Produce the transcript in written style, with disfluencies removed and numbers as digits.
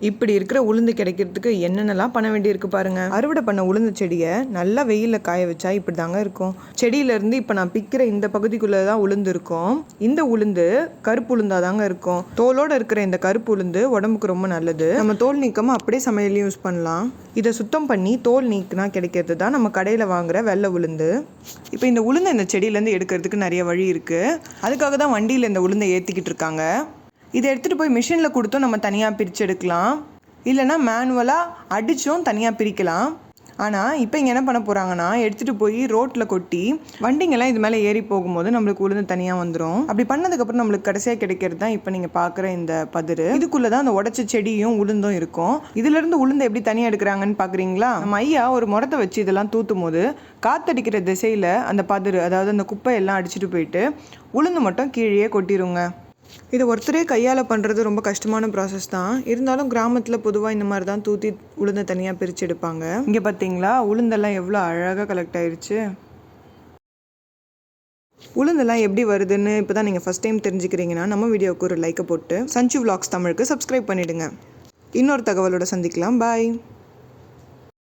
இப்படி இருக்கிற உளுந்து கிடைக்கிறதுக்கு என்னென்னலாம் பண்ண வேண்டியிருக்கு பாருங்க. அறுவடை பண்ண உளுந்து செடியை நல்லா வெயிலில் காய வச்சா இப்படி தாங்க இருக்கும். செடியிலேருந்து இப்போ நான் பிக்கிற இந்த பகுதிக்குள்ளே தான் உளுந்து இருக்கும். இந்த உளுந்து கருப்பு உளுந்தா தாங்க இருக்கும். தோலோடு இருக்கிற இந்த கருப்பு உளுந்து உடம்புக்கு ரொம்ப நல்லது. நம்ம தோல் நீக்காமல் அப்படியே சமையலையும் யூஸ் பண்ணலாம். இதை சுத்தம் பண்ணி தோல் நீக்கினா கிடைக்கிறது தான் நம்ம கடையில் வாங்குற வெள்ளை உளுந்து. இப்போ இந்த உளுந்தை இந்த செடியிலேருந்து எடுக்கிறதுக்கு நிறைய வழி இருக்குது. அதுக்காக தான் வண்டியில் இந்த உளுந்தை ஏற்றிக்கிட்டு இருக்காங்க. இதை எடுத்துகிட்டு போய் மிஷினில் கொடுத்தும் நம்ம தனியாக பிரித்து எடுக்கலாம், இல்லைனா மேனுவலாக அடித்தும் தனியாக பிரிக்கலாம். ஆனால் இப்போ இங்கே என்ன பண்ண போகிறாங்கன்னா, எடுத்துகிட்டு போய் ரோட்டில் கொட்டி வண்டிங்கெல்லாம் இது மேலே ஏறி போகும்போது நம்மளுக்கு உளுந்து தனியாக வந்துடும். அப்படி பண்ணதுக்கப்புறம் நம்மளுக்கு கடைசியாக கிடைக்கிறது தான் இப்போ நீங்கள் பார்க்குற இந்த பதிரு. இதுக்குள்ளே தான் அந்த உடச்ச செடியும் உளுந்தும் இருக்கும். இதுலேருந்து உளுந்து எப்படி தனியாக எடுக்கிறாங்கன்னு பார்க்குறீங்களா? நம்ம ஐயா ஒரு முறத்தை வச்சு இதெல்லாம் தூத்தும் போது காற்றடிக்கிற திசையில் அந்த பதிரு, அதாவது அந்த குப்பையெல்லாம் அடிச்சுட்டு போயிட்டு உளுந்து மட்டும் கீழே கொட்டிடுங்க. இதை ஒருத்தரே கையால் பண்ணுறது ரொம்ப கஷ்டமான ப்ராசஸ் தான். இருந்தாலும் கிராமத்தில் பொதுவாக இந்த மாதிரி தான் தூத்தி உளுந்தை தனியாக பிரித்து எடுப்பாங்க. இங்கே பார்த்தீங்களா உளுந்தெல்லாம் எவ்வளோ அழகாக கலெக்ட் ஆயிடுச்சு. உளுந்தெல்லாம் எப்படி வருதுன்னு இப்போ தான் நீங்கள் ஃபஸ்ட் டைம் தெரிஞ்சுக்கிறீங்கன்னா நம்ம வீடியோவுக்கு ஒரு லைக்கை போட்டு சஞ்சு விலாக்ஸ் தமிழுக்கு சப்ஸ்கிரைப் பண்ணிவிடுங்க. இன்னொரு தகவலோட சந்திக்கலாம். பாய்.